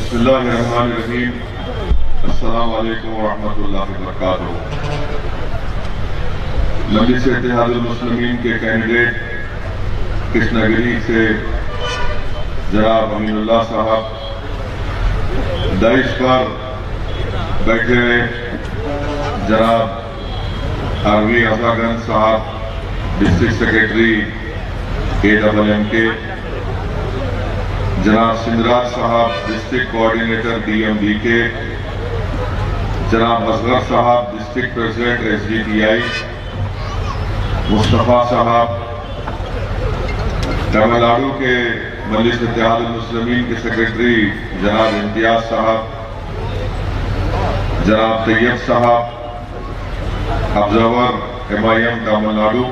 بسم اللہ الرحمن الرحیم۔ السلام علیکم ورحمۃ اللہ وبرکاتہ۔ مجلس اتحاد المسلمین کے کینڈیڈیٹ کرشنا گری سے جناب امین اللہ صاحب، دائش پر بیٹھے ہوئے جناب آروی عطا گنج صاحب، ڈسٹرکٹ سیکریٹری AMMK، جناب سندراج صاحب، ڈسٹرکٹ کوارڈینیٹر DMBK، جناب اصغر صاحب، ڈسٹرکٹ پریزیڈنٹ SDPI، مصطفیٰ صاحب، تمل ناڈو کے مجلس اتحاد المسلمین کے سیکریٹری جناب امتیاز صاحب، جناب طیب صاحب، ابزرور MIM تمل ناڈو،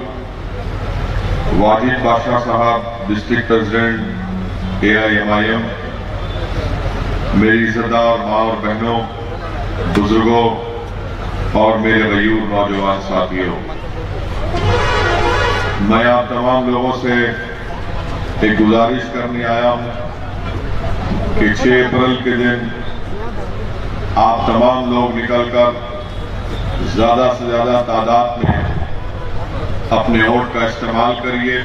واجد بادشاہ صاحب، ڈسٹرکٹ پریزیڈنٹ AIMIM، میری عزتدار ماں اور بہنوں، بزرگوں اور میرے غیور نوجوان ساتھیوں، میں آپ تمام لوگوں سے ایک گزارش کرنے آیا ہوں کہ 6 اپریل کے دن آپ تمام لوگ نکل کر زیادہ سے زیادہ تعداد میں اپنے ووٹ کا استعمال کریے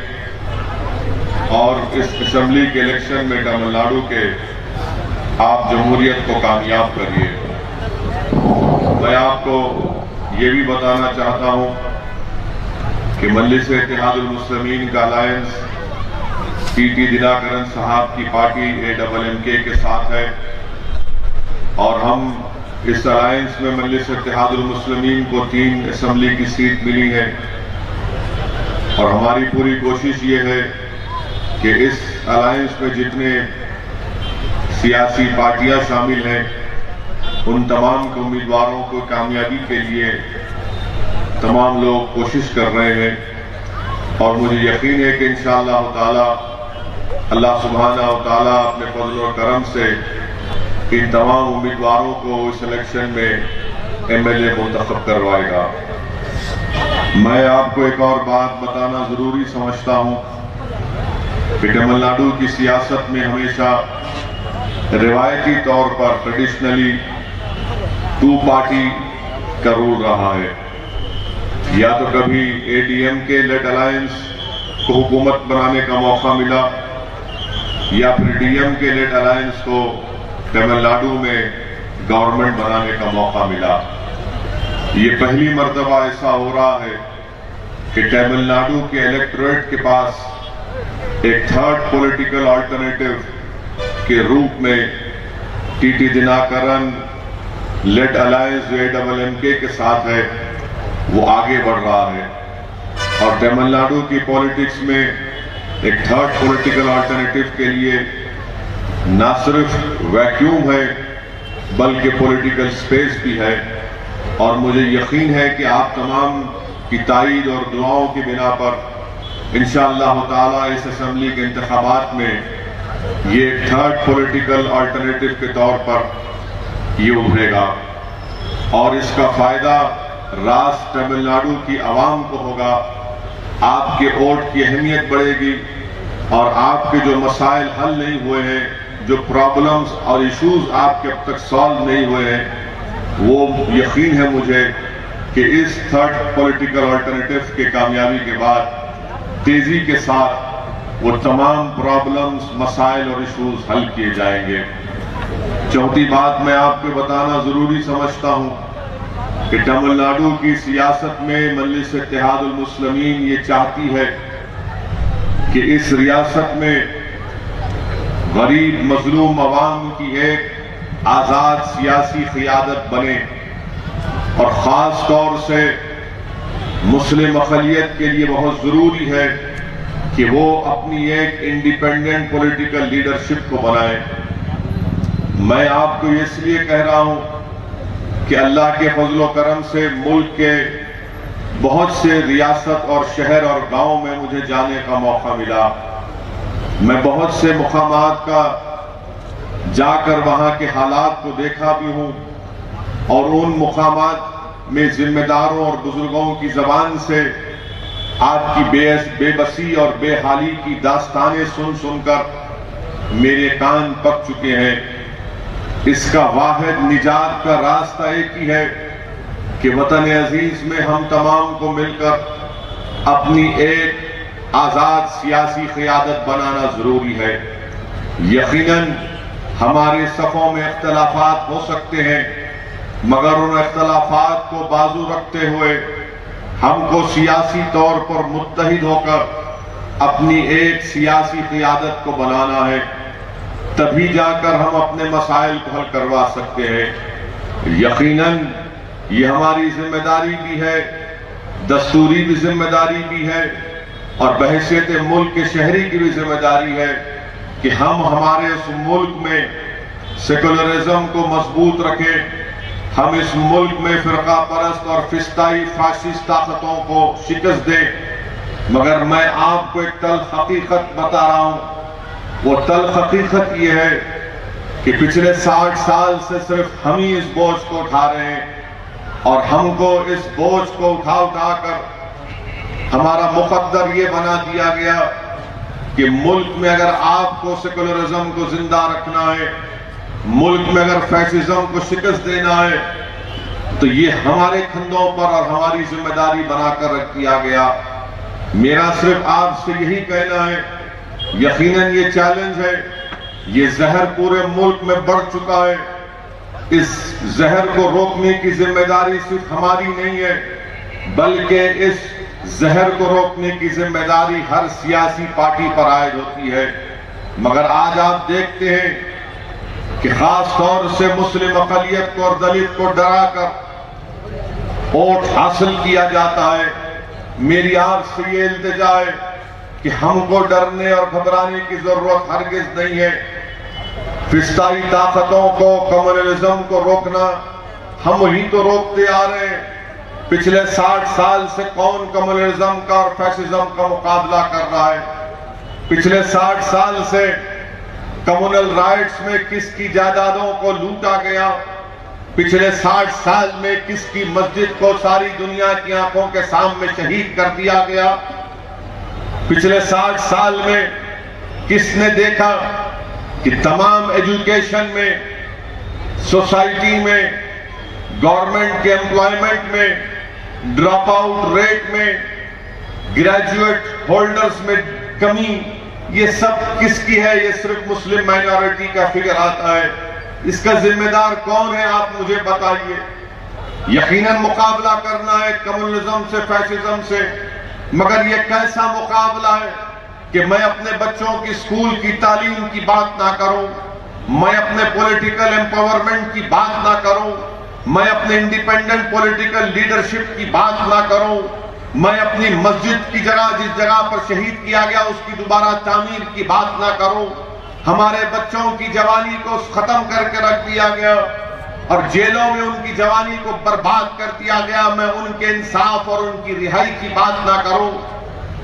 اور اس اسمبلی کے الیکشن میں تمل ناڈو کے آپ جمہوریت کو کامیاب کریے۔ میں آپ کو یہ بھی بتانا چاہتا ہوں کہ مجلس اتحاد المسلمین کا الائنس TT دناکرن صاحب کی پارٹی AMMK کے ساتھ ہے، اور ہم اس الائنس میں مجلس اتحاد المسلمین کو 3 اسمبلی کی سیٹ ملی ہے، اور ہماری پوری کوشش یہ ہے کہ اس الائنس میں جتنے سیاسی پارٹیاں شامل ہیں ان تمام کے امیدواروں کو کامیابی کے لیے تمام لوگ کوشش کر رہے ہیں، اور مجھے یقین ہے کہ انشاءاللہ تعالی اللہ سبحانہ و تعالی اپنے فضل و کرم سے ان تمام امیدواروں کو اس الیکشن میں MLA منتخب کروائے گا۔ میں آپ کو ایک اور بات بتانا ضروری سمجھتا ہوں کہ تمل ناڈو کی سیاست میں ہمیشہ روایتی طور پر ٹریڈیشنلی 2 پارٹی کا رول رہا ہے، یا تو کبھی ADMK لیڈ الائنس کو حکومت بنانے کا موقع ملا، یا پھر DMK لیڈ الائنس کو تمل ناڈو میں گورنمنٹ بنانے کا موقع ملا۔ یہ پہلی مرتبہ ایسا ہو رہا ہے کہ تمل ناڈو کے الیکٹوریٹ کے پاس ایک تھرڈ پولیٹیکل آلٹرنیٹو کے روپ میں TT دناکرن لیڈ الائنس جو AMMK کے ساتھ ہے وہ آگے بڑھ رہا ہے، اور تمل ناڈو کی پولیٹکس میں ایک تھرڈ پولیٹیکل آلٹرنیٹو کے لیے نہ صرف ویکیوم ہے بلکہ پولیٹیکل سپیس بھی ہے، اور مجھے یقین ہے کہ آپ تمام کی تائید اور دعاؤں کی بنا پر انشاءاللہ تعالی اس اسمبلی کے انتخابات میں یہ ایک تھرڈ پولیٹیکل آلٹرنیٹو کے طور پر یہ ابھرے گا، اور اس کا فائدہ راست تمل ناڈو کی عوام کو ہوگا۔ آپ کے ووٹ کی اہمیت بڑھے گی، اور آپ کے جو مسائل حل نہیں ہوئے ہیں، جو پرابلمز اور ایشوز آپ کے اب تک سالو نہیں ہوئے ہیں، وہ یقین ہے مجھے کہ اس تھرڈ پولیٹیکل آلٹرنیٹو کے کامیابی کے بعد تیزی کے ساتھ وہ تمام پرابلمز، مسائل اور ایشوز حل کیے جائیں گے۔ چوتھی بات میں آپ کو بتانا ضروری سمجھتا ہوں کہ تمل ناڈو کی سیاست میں مجلس اتحاد المسلمین یہ چاہتی ہے کہ اس ریاست میں غریب مظلوم عوام کی ایک آزاد سیاسی قیادت بنے، اور خاص طور سے مسلم اقلیت کے لیے بہت ضروری ہے کہ وہ اپنی ایک انڈیپینڈنٹ پولیٹیکل لیڈرشپ کو بنائیں۔ میں آپ کو اس لیے کہہ رہا ہوں کہ اللہ کے فضل و کرم سے ملک کے بہت سے ریاست اور شہر اور گاؤں میں مجھے جانے کا موقع ملا۔ میں بہت سے مقامات کا جا کر وہاں کے حالات کو دیکھا بھی ہوں، اور ان مقامات میں ذمہ داروں اور بزرگوں کی زبان سے آپ کی بے بسی اور بے حالی کی داستانیں سن کر میرے کان پک چکے ہیں اس کا واحد نجات کا راستہ ایک ہی ہے کہ وطن عزیز میں ہم تمام کو مل کر اپنی ایک آزاد سیاسی قیادت بنانا ضروری ہے۔ یقیناً ہمارے صفوں میں اختلافات ہو سکتے ہیں، مگر ان اختلافات کو بازو رکھتے ہوئے ہم کو سیاسی طور پر متحد ہو کر اپنی ایک سیاسی قیادت کو بنانا ہے، تبھی جا کر ہم اپنے مسائل کو حل کروا سکتے ہیں۔ یقیناً یہ ہماری ذمہ داری بھی ہے، دستوری بھی ذمہ داری بھی ہے، اور بحیثیت ملک کے شہری کی بھی ذمہ داری ہے کہ ہم ہمارے اس ملک میں سیکولرزم کو مضبوط رکھیں، ہم اس ملک میں فرقہ پرست اور فسطائی فاشسٹ طاقتوں کو شکست دیں۔ مگر میں آپ کو ایک تلخ حقیقت بتا رہا ہوں، وہ تلخ حقیقت یہ ہے کہ پچھلے 60 سال سے صرف ہم ہی اس بوجھ کو اٹھا رہے ہیں، اور ہم کو اس بوجھ کو اٹھا کر ہمارا مقدر یہ بنا دیا گیا کہ ملک میں اگر آپ کو سیکولرزم کو زندہ رکھنا ہے، ملک میں اگر فیشزم کو شکست دینا ہے، تو یہ ہمارے کندھوں پر اور ہماری ذمہ داری بنا کر رکھ دیا گیا۔ میرا صرف آپ سے یہی کہنا ہے، یقیناً یہ چیلنج ہے، یہ زہر پورے ملک میں بڑھ چکا ہے، اس زہر کو روکنے کی ذمہ داری صرف ہماری نہیں ہے، بلکہ اس زہر کو روکنے کی ذمہ داری ہر سیاسی پارٹی پر عائد ہوتی ہے۔ مگر آج آپ دیکھتے ہیں کہ خاص طور سے مسلم اقلیت کو اور دلت کو ڈرا کر ووٹ حاصل کیا جاتا ہے۔ میری آپ سے یہ التجا ہے کہ ہم کو ڈرنے اور گھبرانے کی ضرورت ہرگز نہیں ہے۔ فسطائی طاقتوں کو، کمیونزم کو روکنا ہم وہی تو روکتے آ رہے ہیں۔ پچھلے 60 سال سے کون کمیونزم کا اور فیشزم کا مقابلہ کر رہا ہے؟ پچھلے 60 سال سے کمیونل رائٹس میں کس کی جائیدادوں کو لوٹا گیا؟ پچھلے 60 سال میں کس کی مسجد کو ساری دنیا کی آنکھوں کے سامنے شہید کر دیا گیا؟ پچھلے 60 سال میں کس نے دیکھا کہ تمام ایجوکیشن میں، سوسائٹی میں، گورنمنٹ کے امپلائمنٹ میں، ڈراپ آؤٹ ریٹ میں، گریجویٹ ہولڈرز میں کمی، یہ سب کس کی ہے؟ یہ صرف مسلم مائنورٹی کا فگر آتا ہے۔ اس کا ذمہ دار کون ہے؟ آپ مجھے بتائیے۔ یقیناً مقابلہ کرنا ہے کمیونزم سے، فیشزم سے، مگر یہ کیسا مقابلہ ہے کہ میں اپنے بچوں کی اسکول کی تعلیم کی بات نہ کروں، میں اپنے پولیٹیکل امپاورمنٹ کی بات نہ کروں، میں اپنے انڈیپینڈنٹ پولیٹیکل لیڈرشپ کی بات نہ کروں، میں اپنی مسجد کی جگہ، جس جگہ پر شہید کیا گیا، اس کی دوبارہ تعمیر کی بات نہ کروں۔ ہمارے بچوں کی جوانی کو ختم کر کے رکھ دیا گیا اور جیلوں میں ان کی جوانی کو برباد کر دیا گیا، میں ان کے انصاف اور ان کی رہائی کی بات نہ کروں،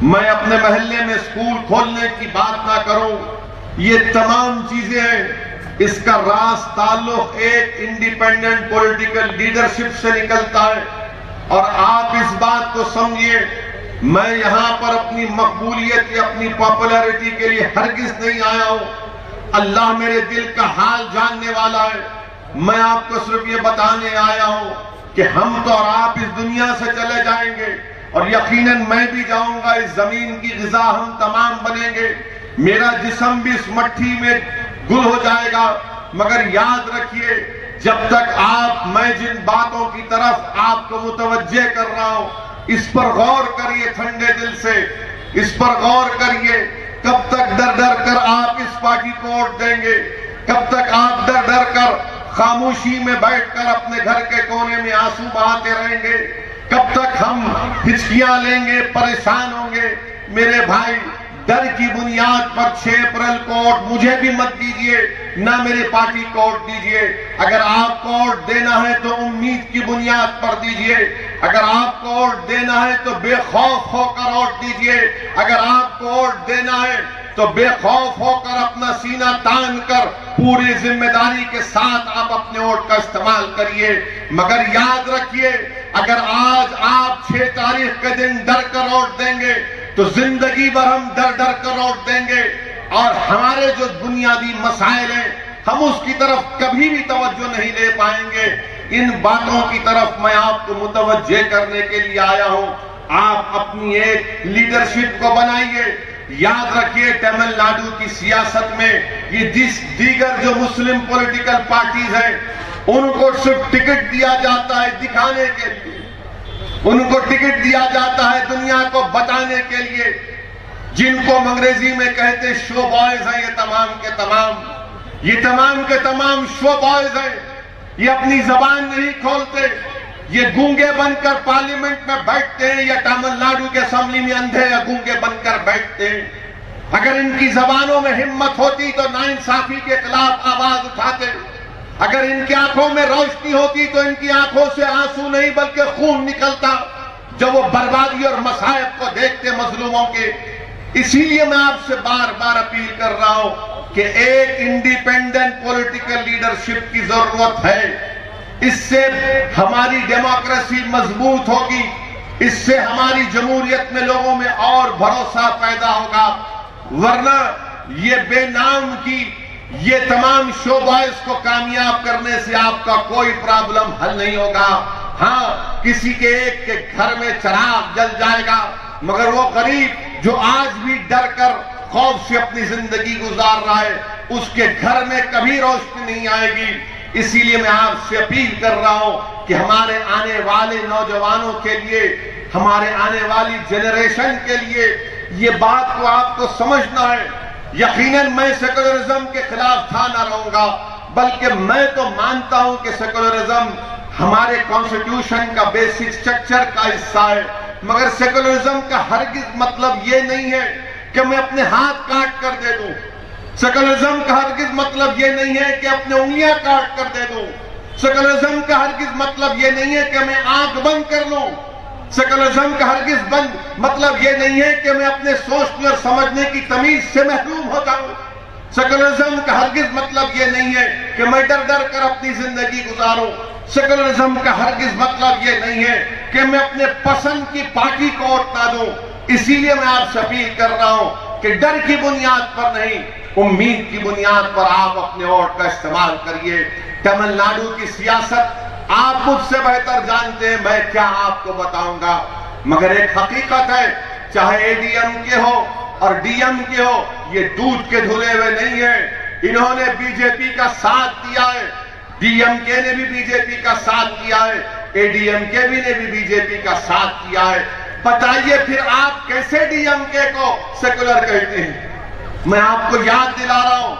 میں اپنے محلے میں اسکول کھولنے کی بات نہ کروں۔ یہ تمام چیزیں ہیں، اس کا راز تعلق ایک انڈیپینڈنٹ پولیٹیکل لیڈرشپ سے نکلتا ہے۔ اور آپ اس بات کو سمجھیے، میں یہاں پر اپنی مقبولیت یا اپنی پاپولیرٹی کے لیے ہرگز نہیں آیا ہوں۔ اللہ میرے دل کا حال جاننے والا ہے۔ میں آپ کو صرف یہ بتانے آیا ہوں کہ ہم تو اور آپ اس دنیا سے چلے جائیں گے، اور یقیناً میں بھی جاؤں گا، اس زمین کی غذا ہم تمام بنیں گے، میرا جسم بھی اس مٹھی میں گل ہو جائے گا۔ مگر یاد رکھیے، جب تک آپ، میں جن باتوں کی طرف آپ کو متوجہ کر رہا ہوں، اس پر غور کریے ٹھنڈے دل سے، اس پر غور کریے۔ کب تک ڈر ڈر کر آپ اس پارٹی کو ووٹ دیں گے؟ کب تک آپ ڈر ڈر کر خاموشی میں بیٹھ کر اپنے گھر کے کونے میں آنسو بہاتے رہیں گے؟ کب تک ہم ہچکیاں لیں گے، پریشان ہوں گے؟ میرے بھائی، ڈر کی بنیاد پر 6 اپریل کو ووٹ مجھے بھی مت دیجئے، نہ میرے پارٹی کو ووٹ دیجئے۔ اگر آپ کو ووٹ دینا ہے تو امید کی بنیاد پر دیجئے، اگر آپ کو ووٹ دینا ہے تو بے خوف ہو کر ووٹ دیجئے، اگر آپ کو ووٹ دینا ہے تو بے خوف ہو کر اپنا سینہ تان کر پوری ذمہ داری کے ساتھ آپ اپنے ووٹ کا استعمال کریے۔ مگر یاد رکھیے، اگر آج آپ 6 تاریخ کے دن ڈر کر ووٹ دیں گے تو زندگی بھر ہم ڈر ڈر کر ووٹ دیں گے، اور ہمارے جو بنیادی مسائل ہیں، ہم اس کی طرف کبھی بھی توجہ نہیں دے پائیں گے۔ ان باتوں کی طرف میں آپ کو متوجہ کرنے کے لیے آیا ہوں۔ آپ اپنی ایک لیڈرشپ کو بنائیے۔ یاد رکھیے تمل ناڈو کی سیاست میں یہ دیگر جو مسلم پولیٹیکل پارٹیز ہیں ان کو صرف ٹکٹ دیا جاتا ہے دکھانے کے لیے، ان کو ٹکٹ دیا جاتا ہے دنیا کو بتانے کے لیے، جن کو انگریزی میں کہتے شو بوائز ہیں۔ یہ تمام کے تمام شو بوائز ہیں۔ یہ اپنی زبان نہیں کھولتے، یہ گونگے بن کر پارلیمنٹ میں بیٹھتے ہیں یا تمل ناڈو کے اسمبلی میں اندھے یا گونگے بن کر بیٹھتے ہیں۔ اگر ان کی زبانوں میں ہمت ہوتی تو ناانصافی کے خلاف آواز اٹھاتے، اگر ان کی آنکھوں میں روشنی ہوتی تو ان کی آنکھوں سے آنسو نہیں بلکہ خون نکلتا جب وہ بربادی اور مصائب کو دیکھتے مظلوموں کے۔ اسی لیے میں آپ سے بار بار اپیل کر رہا ہوں کہ ایک انڈیپینڈنٹ پولیٹیکل لیڈرشپ کی ضرورت ہے۔ اس سے ہماری ڈیموکریسی مضبوط ہوگی، اس سے ہماری جمہوریت میں لوگوں میں اور بھروسہ پیدا ہوگا، ورنہ یہ بے نام کی یہ تمام شو بوائز کو کامیاب کرنے سے آپ کا کوئی پرابلم حل نہیں ہوگا۔ ہاں کسی کے ایک کے گھر میں چراغ جل جائے گا، مگر وہ غریب جو آج بھی ڈر کر خوف سے اپنی زندگی گزار رہا ہے اس کے گھر میں کبھی روشنی نہیں آئے گی۔ اسی لیے میں آپ سے اپیل کر رہا ہوں کہ ہمارے آنے والے نوجوانوں کے لیے، ہمارے آنے والی جنریشن کے لیے یہ بات کو آپ کو سمجھنا ہے۔ یقیناً میں سیکولرزم کے خلاف تھا نہ رہوں گا، بلکہ میں تو مانتا ہوں کہ سیکولرزم ہمارے کانسٹیٹیوشن کا بیسک سٹرکچر کا حصہ ہے، مگر سیکولرزم کا ہرگز مطلب یہ نہیں ہے کہ میں اپنے ہاتھ کاٹ کر دے دوں۔ سیکولرزم کا ہرگز مطلب یہ نہیں ہے کہ اپنے انگلیاں کاٹ کر دے دوں۔ سیکولرزم کا ہرگز مطلب یہ نہیں ہے کہ میں آنکھ بند کر لوں۔ سیکولرزم کا ہرگز مطلب یہ نہیں ہے کہ میں اپنے سوچنے اور سمجھنے کی تمیز سے محروم ہو جاؤں۔ سیکولرزم کا ہرگز مطلب یہ نہیں ہے کہ میں ڈر ڈر کر اپنی زندگی گزاروں۔ سیکولرزم کا ہرگز مطلب یہ نہیں ہے کہ میں اپنے پسند کی پارٹی کو ووٹ نہ دوں۔ اسی لیے میں آپ سے اپیل کر رہا ہوں کہ ڈر کی بنیاد پر نہیں، امید کی بنیاد پر آپ اپنے ووٹ کا استعمال کریے۔ تمل ناڈو کی سیاست آپ مجھ سے بہتر جانتے ہیں، میں کیا آپ کو بتاؤں گا، مگر ایک حقیقت ہے، چاہے اے ڈی ایم کے ہو اور ڈی ایم کے ہو، یہ دودھ کے دھلے ہوئے نہیں ہیں۔ انہوں نے بی جے پی کا ساتھ دیا ہے، ڈی ایم کے نے بھی بی جے پی کا ساتھ دیا ہے، اے ڈی ایم کے بھی نے بھی بی جے پی کا ساتھ دیا ہے۔ بتائیے پھر آپ کیسے ڈی ایم کے کو سیکولر کہتے ہیں؟ میں آپ کو یاد دلا رہا ہوں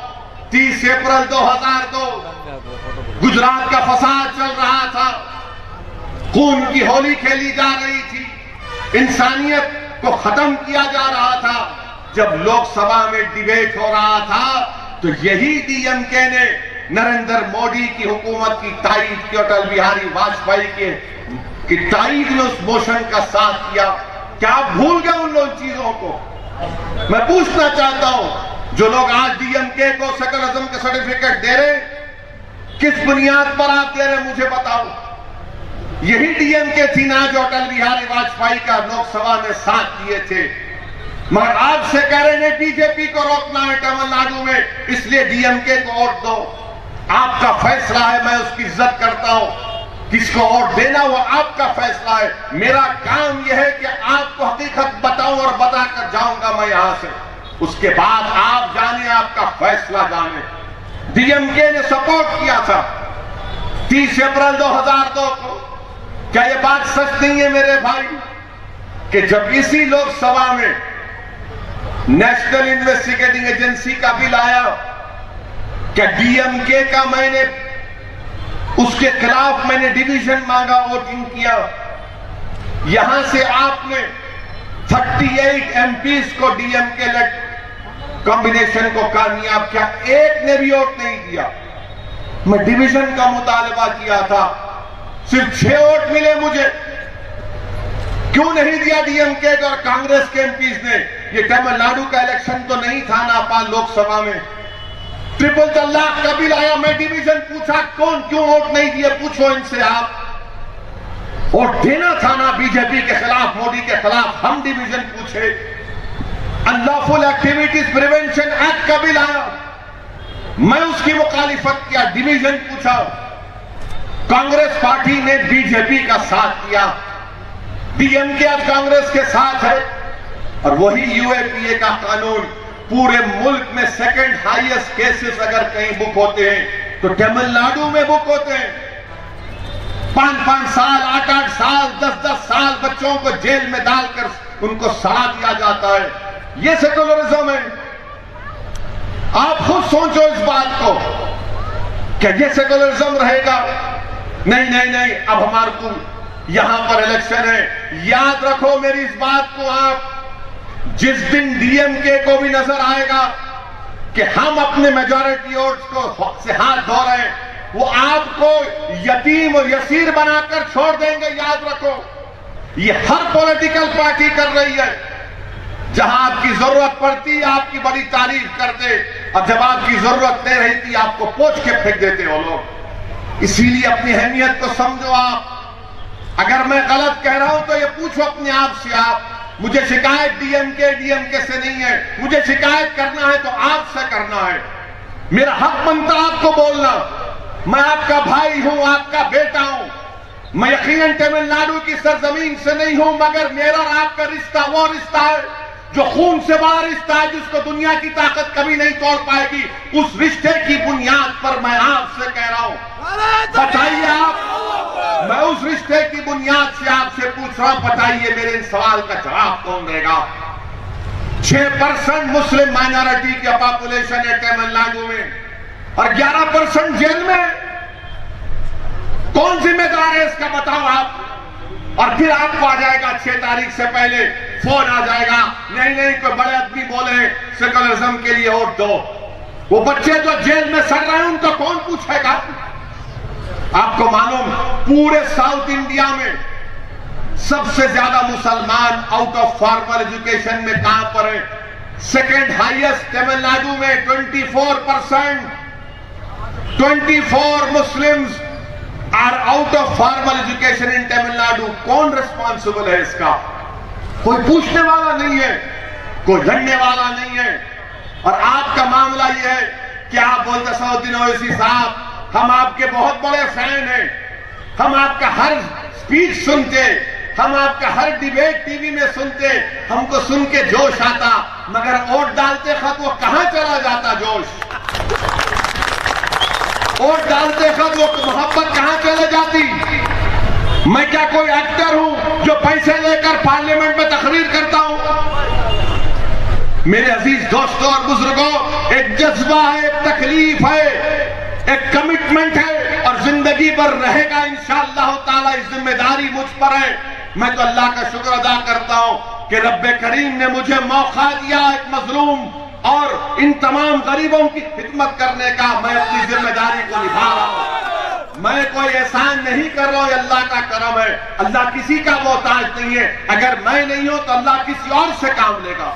30 اپریل 2002 گجرات کا فساد چل رہا تھا، خون کی ہولی کھیلی جا رہی تھی، انسانیت کو ختم کیا جا رہا تھا۔ جب لوک سبھا میں ڈیبیٹ ہو رہا تھا تو یہی ڈی ایم کے نے نریندر مودی کی حکومت کی تائید کی، اٹل بہاری واجپئی کی تائید میں اس موشن کا ساتھ کیا۔ کیا آپ بھول گئے ان لوگ چیزوں کو؟ میں پوچھنا چاہتا ہوں جو لوگ آج ڈی ایم کے کو سیکولرزم کے سرٹیفکیٹ دے رہے، کس بنیاد پر آپ دے رہے مجھے بتاؤ۔ یہی ڈی ایم کے تھی نا جو اٹل بہاری واجپئی کا لوک سبھا میں ساتھ دیے تھے، مگر آپ سے کہہ رہے ہیں بی جے پی کو روکنا ہے تمل ناڈو میں، اس لیے ڈی ایم کے کو ووٹ دو۔ آپ کا فیصلہ ہے، میں اس کی عزت کرتا ہوں، کس کو ووٹ دینا وہ آپ کا فیصلہ ہے۔ میرا کام یہ ہے کہ آپ کو حقیقت بتاؤں اور بتا کر جاؤں گا میں یہاں سے، اس کے بعد آپ جانیں، آپ کا فیصلہ جانیں۔ ڈی ایم کے نے سپورٹ کیا تھا 30 اپریل 2002 کو۔ کیا یہ بات سچ نہیں ہے میرے بھائی کہ جب اسی لوک سبھا میں نیشنل انویسٹیگیٹنگ ایجنسی کا بل آیا، کیا ڈی ایم کے کا میں نے اس کے خلاف میں نے ڈیویژن مانگا، ووٹنگ کیا، یہاں سے آپ نے 38 ایم پیز کو ڈی ایم کے کمبینیشن کو کامیاب کیا، ایک نے بھی ووٹ نہیں دیا۔ میں ڈیویژن کا مطالبہ کیا تھا، صرف 6 ووٹ ملے مجھے۔ کیوں نہیں دیا ڈی ایم کے اور کانگریس کے ایم پیز نے؟ یہ تمل ناڈو کا الیکشن تو نہیں تھا ناپال لوک سبھا میں، ٹرپل طلاق کا بل آیا، میں ڈیویژن پوچھا کیوں ووٹ نہیں دیے، پوچھو ان سے آپ۔ ووٹ دینا تھا نا بی جے پی کے خلاف، مودی کے خلاف، ہم ڈیویژن پوچھے۔ انلافل ایکٹیویٹیز پریونشن ایکٹ کا بل آیا، میں اس کی مخالفت کیا، ڈویژن پوچھا، کانگریس پارٹی نے بی جے پی کا ساتھ کیا، ڈی ایم کے آج کانگریس کے ساتھ ہے، اور وہی یو اے پی اے کا قانون پورے ملک میں سیکنڈ ہائیسٹ کیسز اگر کہیں بک ہوتے ہیں تو تمل ناڈو میں بک ہوتے ہیں۔ 5-5 سال، 8-8 سال، 10-10 سال بچوں کو جیل میں ڈال کر ان کو سزا دیا جاتا ہے۔ یہ سیکولرزم ہے۔ آپ خود سوچو اس بات کو کہ یہ سیکولرزم رہے گا؟ نہیں، اب ہمارے کو یہاں پر الیکشن ہے۔ یاد رکھو میری اس بات کو، آپ جس دن ڈی ایم کے کو بھی نظر آئے گا کہ ہم اپنے میجورٹی ووٹس کو سے ہاتھ دھو رہے ہیں، وہ آپ کو یتیم اور یسیر بنا کر چھوڑ دیں گے۔ یاد رکھو، یہ ہر پولیٹیکل پارٹی کر رہی ہے۔ جہاں آپ کی ضرورت پڑتی آپ کی بڑی تعریف کرتے، اور جب آپ کی ضرورت نہیں رہتی آپ کو پوچھ کے پھینک دیتے وہ لوگ۔ اسی لیے اپنی اہمیت کو سمجھو۔ آپ اگر میں غلط کہہ رہا ہوں تو یہ پوچھو اپنے آپ سے، آپ مجھے شکایت ڈی ایم کے سے نہیں ہے، مجھے شکایت کرنا ہے تو آپ سے کرنا ہے۔ میرا حق بنتا آپ کو بولنا۔ میں آپ کا بھائی ہوں، آپ کا بیٹا ہوں۔ میں یقیناً تمل ناڈو کی سرزمین سے نہیں ہوں، مگر میرا اور آپ کا رشتہ وہ رشتہ ہے جو خون سے بڑا رشتہ ہے، جس کو دنیا کی طاقت کبھی نہیں توڑ پائے گی۔ اس رشتے کی بنیاد پر میں آپ سے کہہ رہا ہوں، بتائیے آپ، میں اس رشتے کی بنیاد سے آپ سے پوچھ رہا ہوں، بتائیے میرے اس سوال کا جواب کون دے گا؟ 6% مسلم مائنارٹی کی پاپولیشن ہے تمل ناڈو میں، اور 11% جیل میں۔ کون ذمہ دار ہے اس کا بتاؤ آپ؟ اور پھر آپ کو آ جائے گا 6 تاریخ سے پہلے فون آ جائے گا، نہیں کوئی بڑے آدمی بولے سیکولرزم کے لیے ووٹ دو۔ وہ بچے جو جیل میں سڑ رہے ہیں ان کو کون پوچھے گا؟ آپ کو معلوم پورے ساؤتھ انڈیا میں سب سے زیادہ مسلمان آؤٹ آف فارمل ایجوکیشن میں کہاں پر ہیں؟ سیکنڈ ہائیسٹ تمل ناڈو میں 24%۔ 24 Muslims are out of formal education in Tamil Nadu۔ کون responsible ہے اس کا؟ کوئی پوچھنے والا نہیں ہے، کوئی لڑنے والا نہیں ہے۔ اور آپ کا معاملہ یہ ہے کہ آپ بولتے سعود الدین اویسی صاحب، ہم آپ کے بہت بڑے فین ہیں، ہم آپ کا ہر سپیچ سنتے، ہم آپ کا ہر ڈیبیٹ ٹی وی میں سنتے، ہم کو سن کے جوش آتا، مگر ووٹ ڈالتے خط وہ کہاں چلا جاتا جوش؟ ووٹ ڈالتے خط وہ محبت کہاں چلے جاتی؟ میں کیا کوئی ایکٹر ہوں جو پیسے لے کر پارلیمنٹ میں تقریر کرتا ہوں؟ میرے عزیز دوستوں اور بزرگوں، ایک جذبہ ہے، ایک تکلیف ہے، ایک کمٹمنٹ ہے، اور زندگی بھر رہے گا انشاءاللہ تعالی۔ اس ذمہ داری مجھ پر ہے۔ میں تو اللہ کا شکر ادا کرتا ہوں کہ رب کریم نے مجھے موقع دیا ایک مظلوم اور ان تمام غریبوں کی خدمت کرنے کا۔ میں اپنی ذمہ داری کو نبھا رہا ہوں۔ میں کوئی احسان نہیں کر رہا ہوں، یہ اللہ کا کرم ہے۔ اللہ کسی کا محتاج نہیں ہے۔ اگر میں نہیں ہوں تو اللہ کسی اور سے کام لے گا،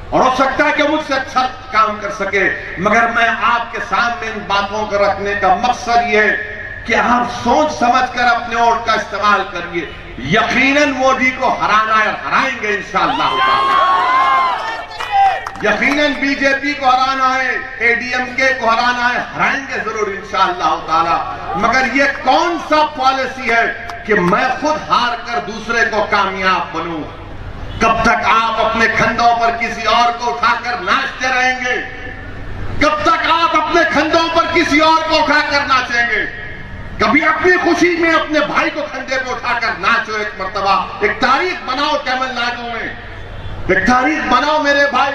اور ہو سکتا ہے کہ مجھ سے اچھا کام کر سکے، مگر میں آپ کے سامنے ان باتوں کو رکھنے کا مقصد یہ ہے کہ آپ سوچ سمجھ کر اپنے ووٹ کا استعمال کریے۔ یقیناً مودی کو ہرانا ہے، ہرائیں گے انشاءاللہ تعالی۔ یقیناً بی جے پی کو ہرانا ہے، اے ڈی ایم کے کو ہرانا ہے، ہرائیں گے ضرور انشاءاللہ تعالی۔ مگر یہ کون سا پالیسی ہے کہ میں خود ہار کر دوسرے کو کامیاب بنوں؟ کب تک آپ اپنے کھندوں پر کسی اور کو اٹھا کر ناچتے رہیں گے؟ کب تک آپ اپنے کھندوں پر کسی اور کو اٹھا کر ناچیں گے؟ کبھی اپنی خوشی میں اپنے بھائی کو کھندے پہ اٹھا کر ناچو ایک مرتبہ، ایک تاریخ بناؤ تمل ناڈو میں، ایک تاریخ بناؤ میرے بھائی۔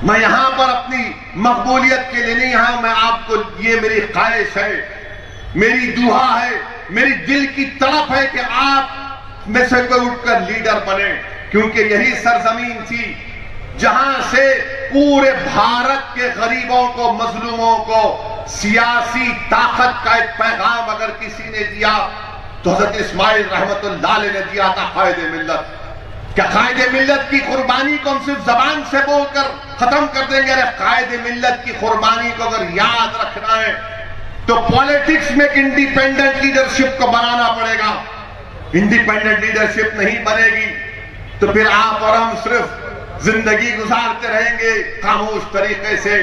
میں یہاں پر اپنی مقبولیت کے لیے نہیں ہوں، میں آپ کو یہ میری خواہش ہے، میری دعا ہے، میری دل کی تڑپ ہے کہ آپ میں سے کوئی اٹھ کر لیڈر بنے، کیونکہ یہی سرزمین تھی جہاں سے پورے بھارت کے غریبوں کو، مظلوموں کو سیاسی طاقت کا ایک پیغام اگر کسی نے دیا تو حضرت اسماعیل رحمت اللہ علیہ نے دیا تھا، قائد ملت۔ کیا قائد ملت کی قربانی کو ہم صرف زبان سے بول کر ختم کر دیں گے؟ قائد ملت کی قربانی کو اگر یاد رکھنا ہے تو پالیٹکس میں ایک انڈیپینڈنٹ لیڈرشپ کو بنانا پڑے گا۔ انڈیپینڈنٹ لیڈرشپ نہیں بنے گی تو پھر آپ اور ہم صرف زندگی گزارتے رہیں گے خاموش طریقے سے۔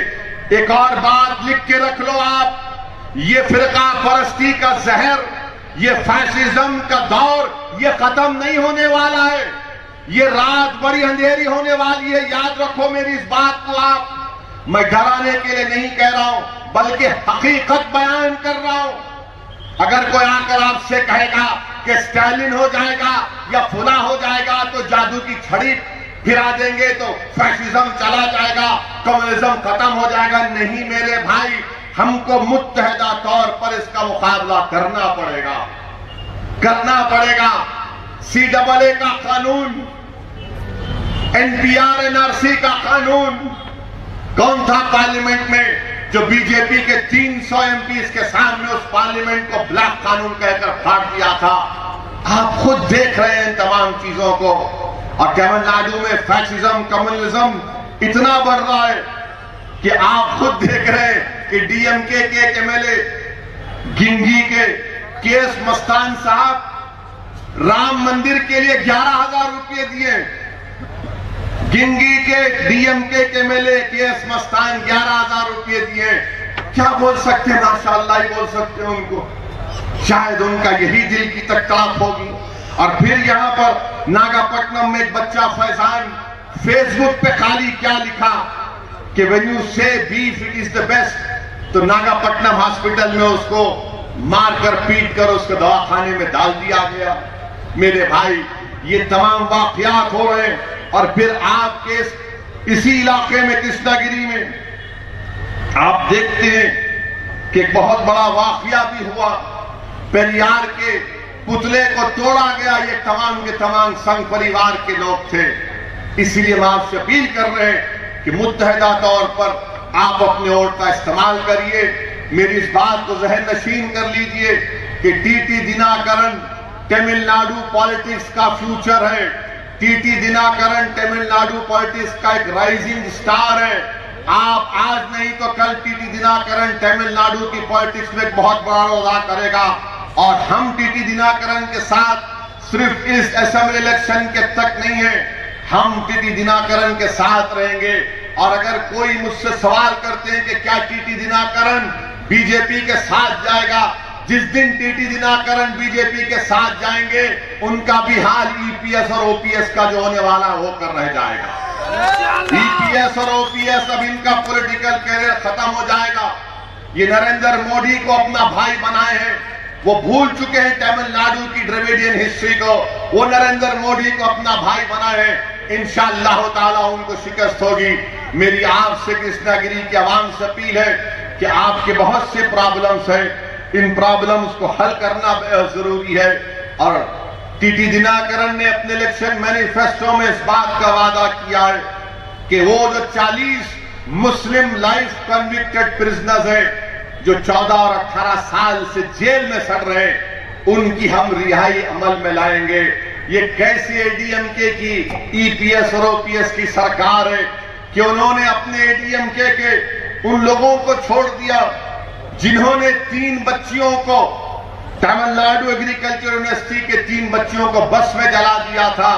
ایک اور بات لکھ کے رکھ لو آپ، یہ فرقہ پرستی کا زہر، یہ فیشزم کا دور یہ ختم نہیں ہونے والا ہے، یہ رات بڑی اندھیری ہونے والی ہے، یاد رکھو میری اس بات کو آپ۔ میں ڈرانے کے لیے نہیں کہہ رہا ہوں بلکہ حقیقت بیان کر رہا ہوں۔ اگر کوئی آ کر آپ سے کہے گا کہ اسٹالن ہو جائے گا یا فلاں ہو جائے گا تو جادو کی چھڑی پھرا دیں گے تو فیشزم چلا جائے گا، کمیونزم ختم ہو جائے گا، نہیں میرے بھائی، ہم کو متحدہ طور پر اس کا مقابلہ کرنا پڑے گا، کرنا پڑے گا۔ CAA کا قانون، NPR NRC کا قانون، کون تھا پارلیمنٹ میں جو بی جے پی کے 300 MPs کے سامنے اس پارلیمنٹ کو بلیک قانون کہہ کر پھاڑ دیا تھا؟ آپ خود دیکھ رہے ہیں ان تمام چیزوں کو، اور تمل ناڈو میں فیشزم کمیونزم اتنا بڑھ رہا ہے کہ آپ خود دیکھ رہے ہیں کہ DMK کے MLA گنگی کے KS مستان صاحب رام مندر کے لیے 11,000 روپے دیے، گنگی کے DMK کے MLA KS مستان 11,000 روپے دیے۔ کیا بول سکتے ہیں؟ ماشاءاللہ ہی بول سکتے ہیں ان کو، شاید ان کا یہی دل کی تکلیف ہوگی۔ اور پھر یہاں پر ناگا پٹنم میں ایک بچہ فیضان فیس بک پہ خالی کیا لکھا کہ when you say beef it is the best، تو ناگا پٹنم ہاسپٹل میں اس کو مار کر پیٹ کر اس کو دواخانے میں ڈال دیا گیا۔ میرے بھائی یہ تمام واقعات ہو رہے ہیں، اور پھر آپ کے اسی علاقے میں کرشنا گری میں آپ دیکھتے ہیں کہ ایک بہت بڑا واقعہ بھی ہوا، پیریار کے پتلے کو توڑا گیا، یہ تمام کے تمام سنگ پریوار کے لوگ تھے۔ اس لیے ہم آپ سے اپیل کر رہے ہیں کہ متحدہ طور پر آپ اپنے ووٹ کا استعمال کریے۔ میری اس بات کو ذہن نشین کر لیجئے کہ TT دناکرن تمل ناڈو پالیٹکس کا فیوچر ہے، TT دناکرن تمل ناڈو پالیٹکس کا ایک رائزنگ سٹار ہے۔ آپ آج نہیں تو کل TT دناکرن تمل ناڈو کی پالیٹکس میں ایک بہت بڑا رول ادا کرے گا، اور ہم TT دناکرن کے ساتھ صرف اس اسمبلی الیکشن کے تک نہیں ہیں، ہم TT دناکرن کے ساتھ رہیں گے۔ اور اگر کوئی مجھ سے سوال کرتے ہیں کہ کیا TT دناکرن بی جے پی کے ساتھ جائے گا، جس دن TT دناکرن بی جے پی کے ساتھ جائیں گے ان کا بھی حال EPS اور OPS کا جو ہونے والا ہو کر رہ جائے گا۔ EPS اور OPS اب ان کا پولیٹیکل کیریئر ختم ہو جائے گا۔ یہ نریندر مودی کو اپنا بھائی بنائے ہیں، وہ بھول چکے ہیں تمل ناڈو کی ڈریویڈین ہسٹری کو، وہ نریندر مودی کو اپنا بھائی بنائے ہیں۔ انشاءاللہ تعالیٰ ان کو شکست ہوگی۔ میری آپ سے کرشنا گری کی عوام سے اپیل ہے کہ آپ کے بہت سے پرابلمز ہیں، ان پرابلمز کو حل کرنا بہت ضروری ہے۔ اور TT دناکرن نے اپنے الیکشن مینیفیسٹو میں اس بات کا وعدہ کیا ہے کہ وہ جو 40 مسلم لائف کنوکٹڈ پرزنرز ہیں جو 14 اور 18 سال سے جیل میں سڑ رہے ہیں، ان کی ہم رہائی عمل میں لائیں گے۔ یہ کیسی DMK کی EPS اور OPS کی سرکار ہے کہ انہوں نے اپنے DMK کے ان لوگوں کو چھوڑ دیا جنہوں نے 3 بچیوں کو تمل ناڈو ایگریکلچر یونیورسٹی کے 3 بچیوں کو بس میں جلا دیا تھا۔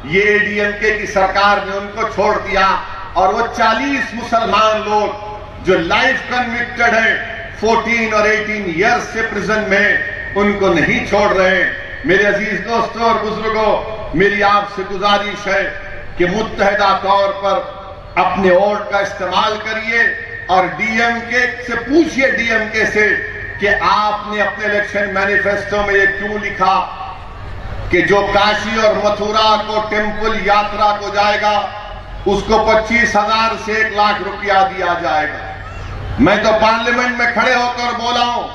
یہ DMK کی سرکار نے ان کو چھوڑ دیا، اور وہ 40 مسلمان لوگ جو لائف کنوکٹڈ ہیں 14 اور 18 ایئرز سے پریزن میں، ان کو نہیں چھوڑ رہے۔ میرے عزیز دوستوں اور بزرگوں، میری آپ سے گزارش ہے کہ متحدہ طور پر اپنے ووٹ کا استعمال کریے، اور DMK سے پوچھئے DMK سے کہ آپ نے اپنے الیکشن مینیفیسٹو میں یہ کیوں لکھا کہ جو کاشی اور متھرا کو ٹیمپل یاترا کو جائے گا اس کو 25,000 سے 1 لاکھ روپیہ دیا جائے گا۔ میں تو پارلیمنٹ میں کھڑے ہو کر بولا ہوں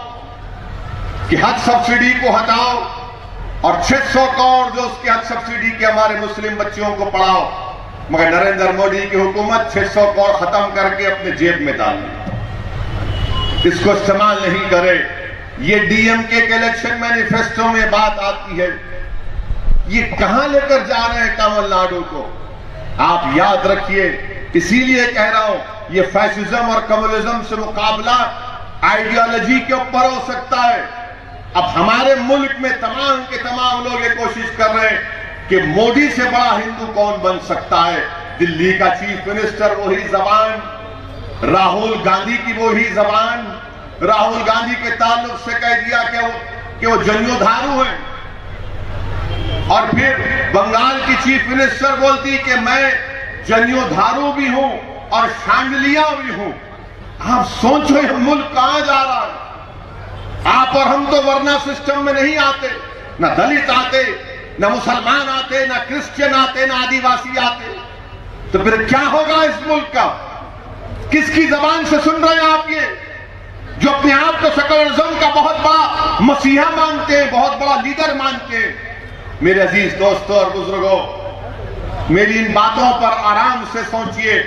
کہ حج سبسڈی کو ہٹاؤ، اور 600 کروڑ جو اس کی حج سبسڈی کے ہمارے مسلم بچیوں کو پڑھاؤ، مگر نریندر مودی کی حکومت 600 کروڑ ختم کر کے اپنے جیب میں ڈال دی، اس کو استعمال نہیں کرے۔ یہ DMK کے الیکشن مینیفیسٹو میں بات آتی ہے، یہ کہاں لے کر جا رہے ہیں تمل ناڈو کو؟ آپ یاد رکھیے، اسی لیے کہہ رہا ہوں یہ فیشزم اور کمیونزم سے مقابلہ آئیڈیالوجی کے اوپر ہو سکتا ہے۔ اب ہمارے ملک میں تمام کے تمام لوگ یہ کوشش کر رہے ہیں کہ مودی سے بڑا ہندو کون بن سکتا ہے؟ دلی کا چیف منسٹر وہی زبان، راہل گاندھی کی وہی زبان راہل گاندھی کے تعلق سے کہہ دیا کہ وہ جنیو دھارو ہیں، اور پھر بنگال کی چیف منسٹر بولتی کہ میں جنیو دھارو بھی ہوں اور شانڈلیا بھی ہوں۔ آپ سوچو یہ ملک کہاں جا رہا ہے؟ آپ اور ہم تو ورنہ سسٹم میں نہیں آتے، نہ دلت آتے، نہ مسلمان آتے، نہ کرسچن آتے، نہ آدیواسی آتے، تو پھر کیا ہوگا اس ملک کا؟ کس کی زبان سے سن رہے ہیں آپ؟ یہ جو اپنے آپ کو سیکولرزم کا بہت بڑا مسیحا مانتے ہیں، بہت بڑا لیڈر مانتے ہیں۔ میرے عزیز دوستوں اور بزرگوں، میری ان باتوں پر آرام سے سوچئے،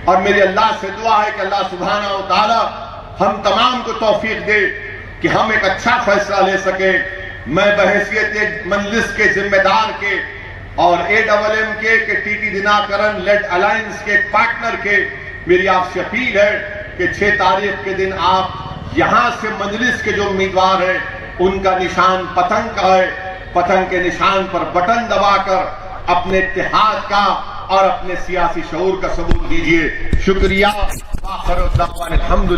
اور میری اللہ سے دعا ہے کہ اللہ سبحانہ و تعالی ہم تمام کو توفیق دے کہ ہم ایک اچھا فیصلہ لے سکیں۔ میں بحیثیت ایک مجلس کے ذمہ دار کے اور AMM کے ٹی ٹی دناکرن لیڈ الائنس کے ایک پارٹنر کے، میری آپ سے اپیل ہے کہ 6 تاریخ کے دن آپ یہاں سے مجلس کے جو امیدوار ہیں ان کا نشان پتنگ کا ہے، پتنگ کے نشان پر بٹن دبا کر اپنے اتحاد کا اور اپنے سیاسی شعور کا ثبوت دیجئے۔ شکریہ۔ آخر الدعوان الحمدللہ۔